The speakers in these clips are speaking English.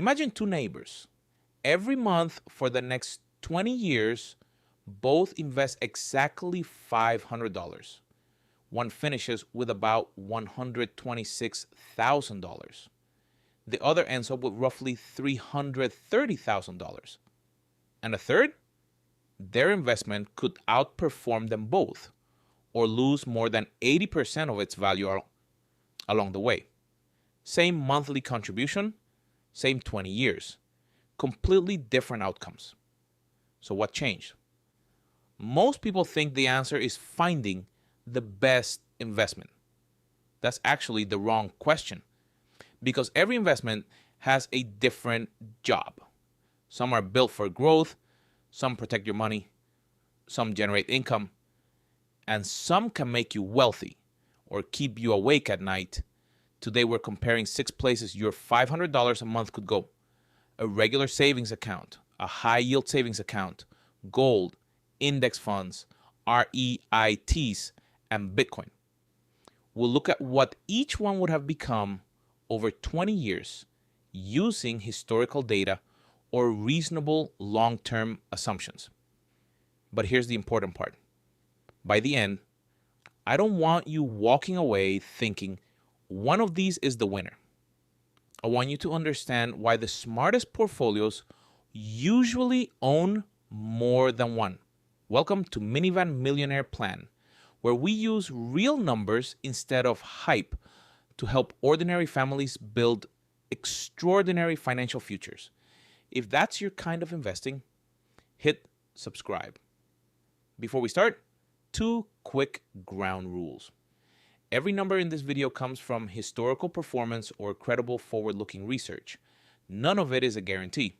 Imagine two neighbors. Every month for the next 20 years, both invest exactly $500. One finishes with about $126,000. The other ends up with roughly $330,000. And a third? Their investment could outperform them both or lose more than 80% of its value along the way. Same monthly contribution, same 20 years. Completely different outcomes. So what changed? Most people think the answer is finding the best investment. That's actually the wrong question because every investment has a different job. Some are built for growth, some protect your money, some generate income, and some can make you wealthy or keep you awake at night. Today we're comparing 6 places your $500 a month could go: a regular savings account, a high yield savings account, gold, index funds, REITs, and Bitcoin. We'll look at what each one would have become over 20 years using historical data or reasonable long-term assumptions. But here's the important part. By the end, I don't want you walking away thinking one of these is the winner. I want you to understand why the smartest portfolios usually own more than one. Welcome to Minivan Millionaire Plan, where we use real numbers instead of hype to help ordinary families build extraordinary financial futures. If that's your kind of investing, hit subscribe. Before we start, 2 quick ground rules. Every number in this video comes from historical performance or credible forward-looking research. None of it is a guarantee.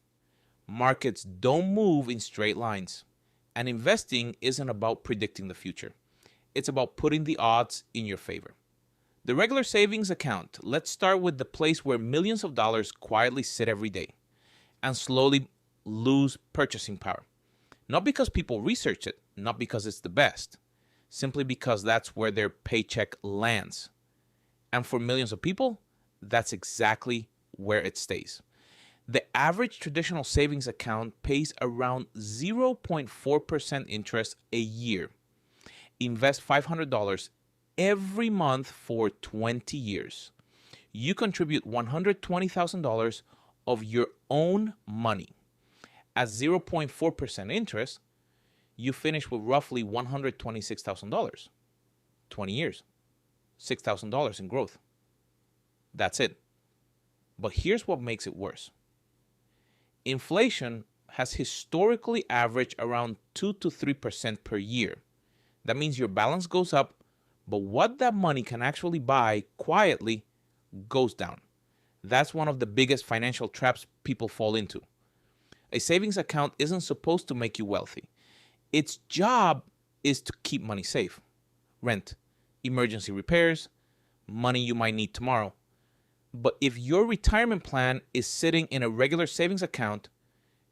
Markets don't move in straight lines, and investing isn't about predicting the future. It's about putting the odds in your favor. The regular savings account. Let's start with the place where millions of dollars quietly sit every day and slowly lose purchasing power. Not because people research it, not because it's the best, simply because that's where their paycheck lands. And for millions of people, that's exactly where it stays. The average traditional savings account pays around 0.4% interest a year. Invest $500 every month for 20 years. You contribute $120,000 of your own money. At 0.4% interest, you finish with roughly $126,000. 20 years, $6,000 in growth. That's it. But here's what makes it worse. Inflation has historically averaged around 2 to 3% per year. That means your balance goes up, but what that money can actually buy quietly goes down. That's one of the biggest financial traps people fall into. A savings account isn't supposed to make you wealthy. Its job is to keep money safe. Rent, emergency repairs, money you might need tomorrow. But if your retirement plan is sitting in a regular savings account,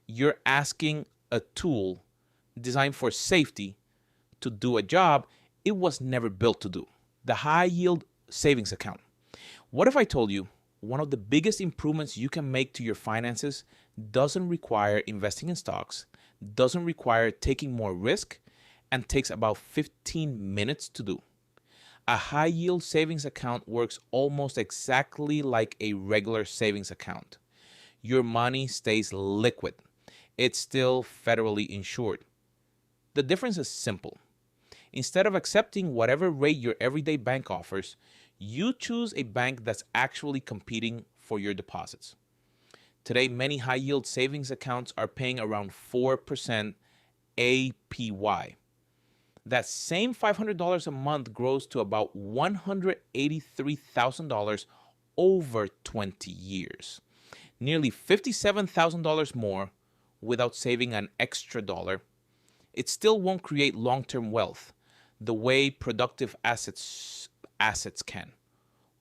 you're asking a tool designed for safety to do a job it was never built to do. The high yield savings account. What if I told you one of the biggest improvements you can make to your finances doesn't require investing in stocks, doesn't require taking more risk, and takes about 15 minutes to do? A high yield savings account works almost exactly like a regular savings account. Your money stays liquid. It's still federally insured. The difference is simple. Instead of accepting whatever rate your everyday bank offers, you choose a bank that's actually competing for your deposits. Today, many high yield savings accounts are paying around 4% APY. That same $500 a month grows to about $183,000 over 20 years. Nearly $57,000 more without saving an extra dollar. It still won't create long-term wealth the way productive assets can.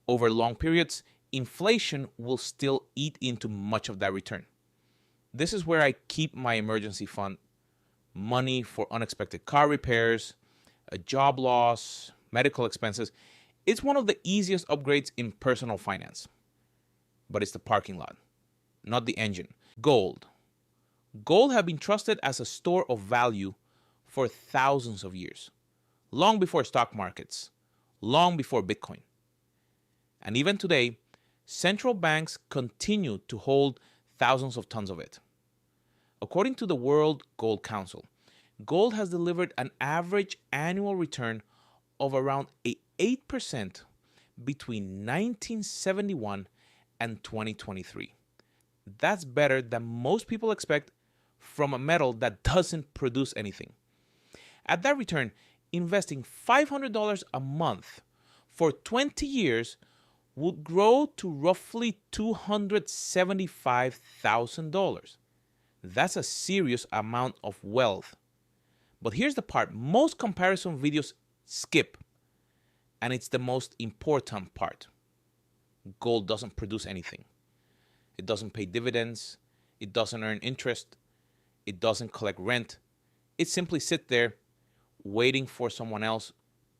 Over long periods, inflation will still eat into much of that return. This is where I keep my emergency fund, money for unexpected car repairs, a job loss, medical expenses. It's one of the easiest upgrades in personal finance. But it's the parking lot, not the engine. Gold. Gold has been trusted as a store of value for thousands of years, long before stock markets, long before Bitcoin. And even today, central banks continue to hold thousands of tons of it. According to the World Gold Council, gold has delivered an average annual return of around 8% between 1971 and 2023. That's better than most people expect from a metal that doesn't produce anything. At that return, investing $500 a month for 20 years would grow to roughly $275,000. That's a serious amount of wealth. But here's the part most comparison videos skip, and it's the most important part. Gold doesn't produce anything. It doesn't pay dividends. It doesn't earn interest. It doesn't collect rent. It simply sits there waiting for someone else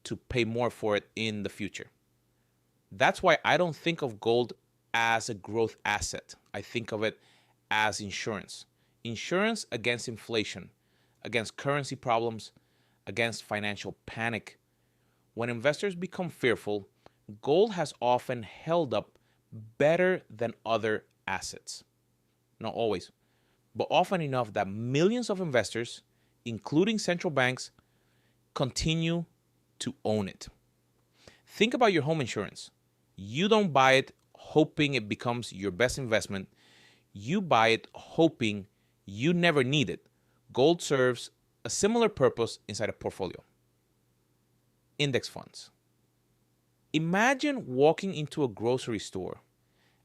to pay more for it in the future. That's why I don't think of gold as a growth asset. I think of it as insurance. Insurance against inflation, against currency problems, against financial panic. When investors become fearful, gold has often held up better than other assets. Not always, but often enough that millions of investors, including central banks, continue to own it. Think about your home insurance. You don't buy it hoping it becomes your best investment. You buy it hoping you never need it. Gold serves a similar purpose inside a portfolio. Index funds. Imagine walking into a grocery store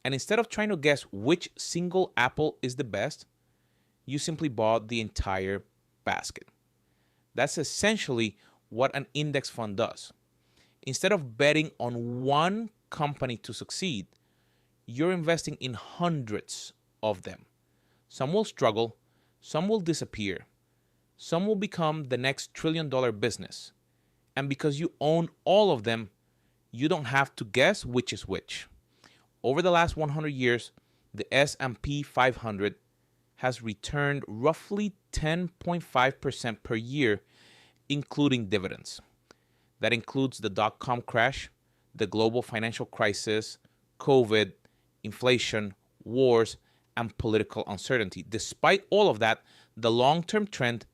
and instead of trying to guess which single apple is the best, you simply bought the entire basket. That's essentially what an index fund does. Instead of betting on one company to succeed, you're investing in hundreds of them. Some will struggle, some will disappear, some will become the next trillion-dollar business. And because you own all of them, you don't have to guess which is which. Over the last 100 years, the S&P 500 has returned roughly 10.5% per year, including dividends. That includes the dot-com crash, the global financial crisis, COVID, inflation, wars, and political uncertainty. Despite all of that, the long-term trend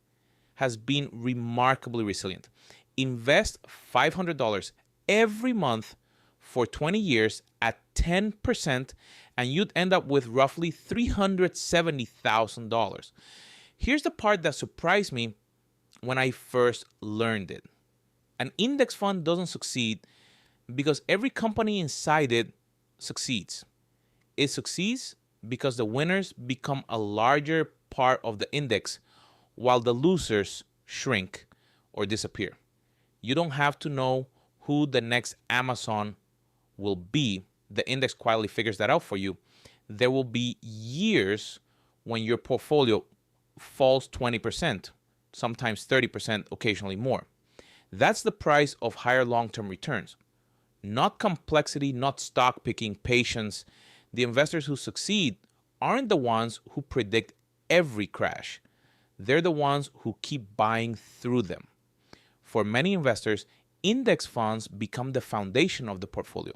has been remarkably resilient. Invest $500 every month for 20 years at 10%, and you'd end up with roughly $370,000. Here's the part that surprised me when I first learned it. An index fund doesn't succeed because every company inside it succeeds. It succeeds because the winners become a larger part of the index while the losers shrink or disappear. You don't have to know who the next Amazon will be. The index quietly figures that out for you. There will be years when your portfolio falls 20%, sometimes 30%, occasionally more. That's the price of higher long-term returns. Not complexity, not stock picking, patience. The investors who succeed aren't the ones who predict every crash. They're the ones who keep buying through them. For many investors, index funds become the foundation of the portfolio.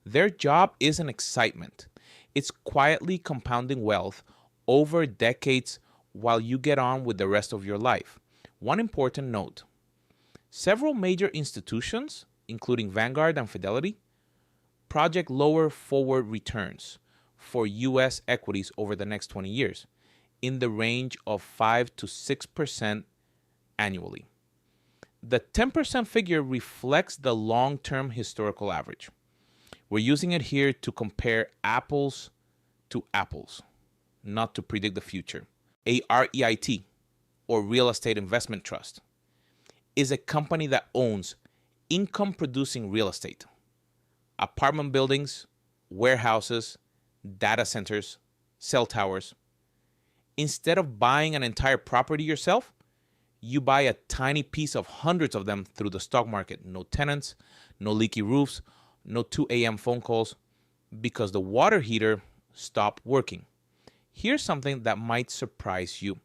Their job isn't excitement. It's quietly compounding wealth over decades while you get on with the rest of your life. One important note. Several major institutions, including Vanguard and Fidelity, project lower forward returns for U.S. equities over the next 20 years in the range of 5 to 6% annually. The 10% figure reflects the long-term historical average. We're using it here to compare apples to apples, not to predict the future. A REIT, or Real Estate Investment Trust, is a company that owns income-producing real estate, apartment buildings, warehouses, data centers, cell towers. Instead of buying an entire property yourself, you buy a tiny piece of hundreds of them through the stock market. No tenants, no leaky roofs, no 2 a.m. phone calls, because the water heater stopped working. Here's something that might surprise you.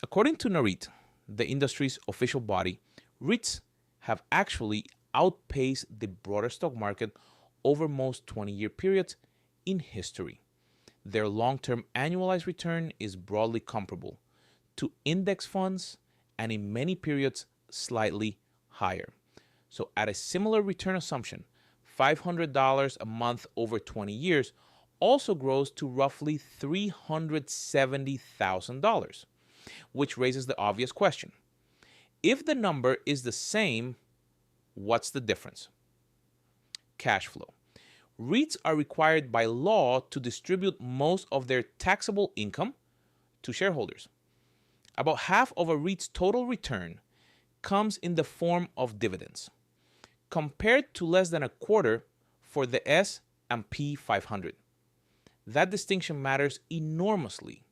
According to NAREIT, the industry's official body, REITs have actually outpaced the broader stock market over most 20-year periods in history. Their long-term annualized return is broadly comparable to index funds and in many periods slightly higher. So at a similar return assumption, $500 a month over 20 years also grows to roughly $370,000, which raises the obvious question. If the number is the same, what's the difference? Cash flow. REITs are required by law to distribute most of their taxable income to shareholders. About half of a REIT's total return comes in the form of dividends, compared to less than a quarter for the S&P 500. That distinction matters enormously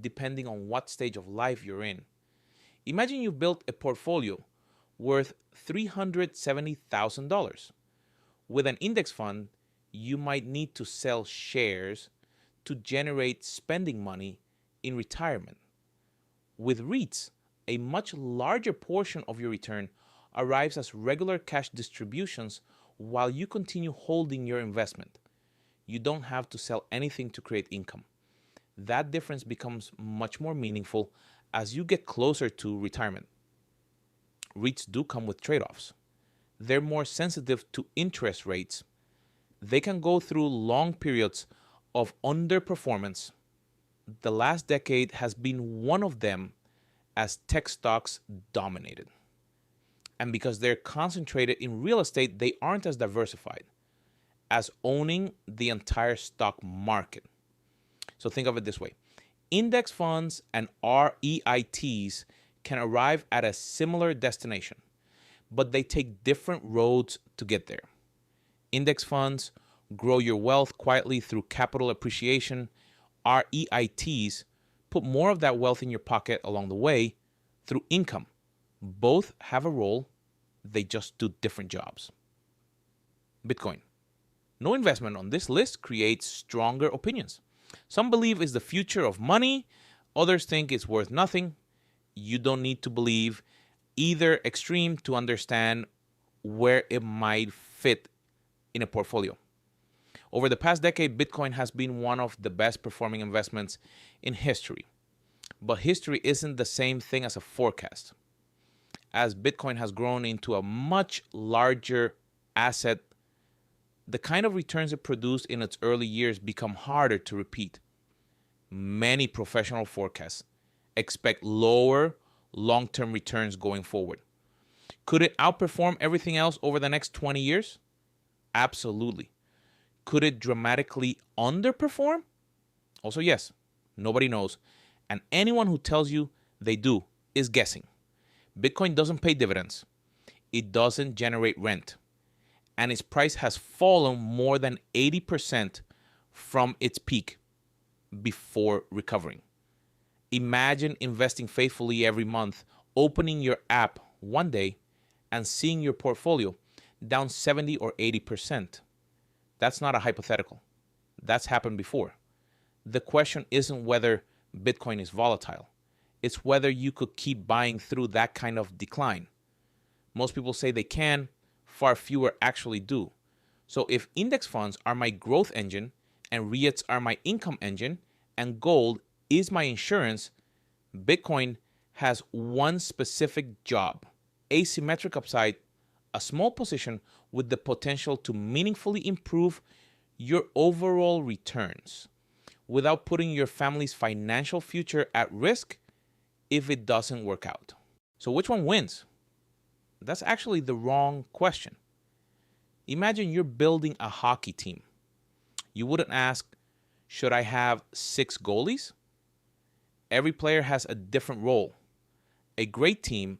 depending on what stage of life you're in. Imagine you built a portfolio worth $370,000. With an index fund, you might need to sell shares to generate spending money in retirement. With REITs, a much larger portion of your return arrives as regular cash distributions while you continue holding your investment. You don't have to sell anything to create income. That difference becomes much more meaningful as you get closer to retirement. REITs do come with trade-offs. They're more sensitive to interest rates. They can go through long periods of underperformance. The last decade has been one of them as tech stocks dominated. And because they're concentrated in real estate, they aren't as diversified as owning the entire stock market. So think of it this way. Index funds and REITs can arrive at a similar destination, but they take different roads to get there. Index funds grow your wealth quietly through capital appreciation. REITs put more of that wealth in your pocket along the way through income. Both have a role, they just do different jobs. Bitcoin. No investment on this list creates stronger opinions. Some believe it's the future of money, others think it's worth nothing. You don't need to believe either extreme to understand where it might fit in a portfolio. Over the past decade, Bitcoin has been one of the best performing investments in history. But history isn't the same thing as a forecast. As Bitcoin has grown into a much larger asset, the kind of returns it produced in its early years become harder to repeat. Many professional forecasts expect lower long-term returns going forward. Could it outperform everything else over the next 20 years? Absolutely. Could it dramatically underperform? Also, yes. Nobody knows. And anyone who tells you they do is guessing. Bitcoin doesn't pay dividends. It doesn't generate rent. And its price has fallen more than 80% from its peak before recovering. Imagine investing faithfully every month, opening your app one day and seeing your portfolio down 70 or 80%. That's not a hypothetical. That's happened before. The question isn't whether Bitcoin is volatile. It's whether you could keep buying through that kind of decline. Most people say they can, far fewer actually do. So if index funds are my growth engine and REITs are my income engine and gold is my insurance, Bitcoin has one specific job: asymmetric upside, a small position with the potential to meaningfully improve your overall returns without putting your family's financial future at risk if it doesn't work out. So which one wins? That's actually the wrong question. Imagine you're building a hockey team. You wouldn't ask, should I have 6 goalies? Every player has a different role. A great team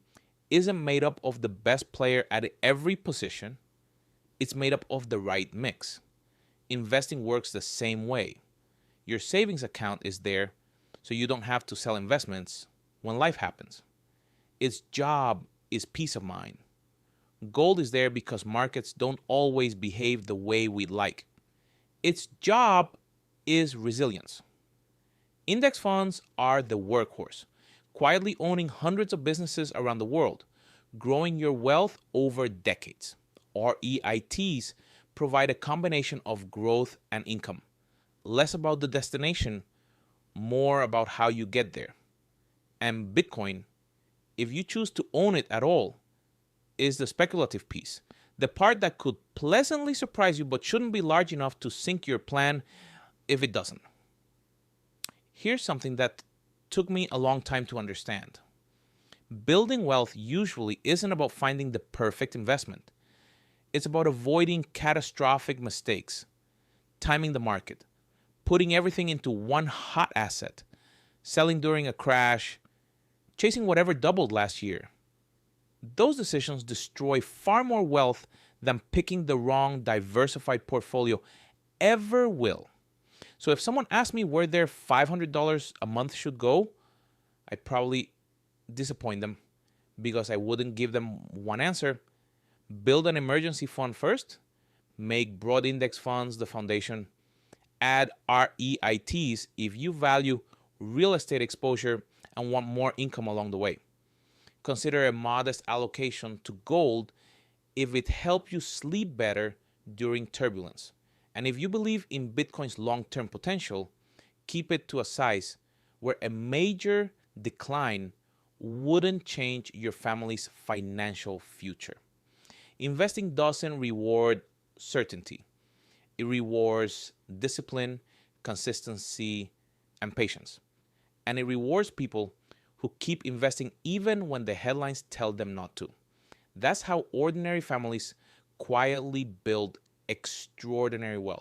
isn't made up of the best player at every position. It's made up of the right mix. Investing works the same way. Your savings account is there so you don't have to sell investments when life happens. Its job is peace of mind. Gold is there because markets don't always behave the way we'd like. Its job is resilience. Index funds are the workhorse, quietly owning hundreds of businesses around the world, growing your wealth over decades. REITs provide a combination of growth and income, less about the destination, more about how you get there. And Bitcoin, if you choose to own it at all, is the speculative piece, the part that could pleasantly surprise you but shouldn't be large enough to sink your plan if it doesn't. Here's something that took me a long time to understand. Building wealth usually isn't about finding the perfect investment. It's about avoiding catastrophic mistakes, timing the market, putting everything into one hot asset, selling during a crash, chasing whatever doubled last year. Those decisions destroy far more wealth than picking the wrong diversified portfolio ever will. So if someone asked me where their $500 a month should go, I'd probably disappoint them because I wouldn't give them one answer. Build an emergency fund first, make broad index funds the foundation, add REITs if you value real estate exposure and want more income along the way. Consider a modest allocation to gold if it helps you sleep better during turbulence. And if you believe in Bitcoin's long-term potential, keep it to a size where a major decline wouldn't change your family's financial future. Investing doesn't reward certainty. It rewards discipline, consistency, and patience. And it rewards people who keep investing even when the headlines tell them not to. That's how ordinary families quietly build extraordinary wealth.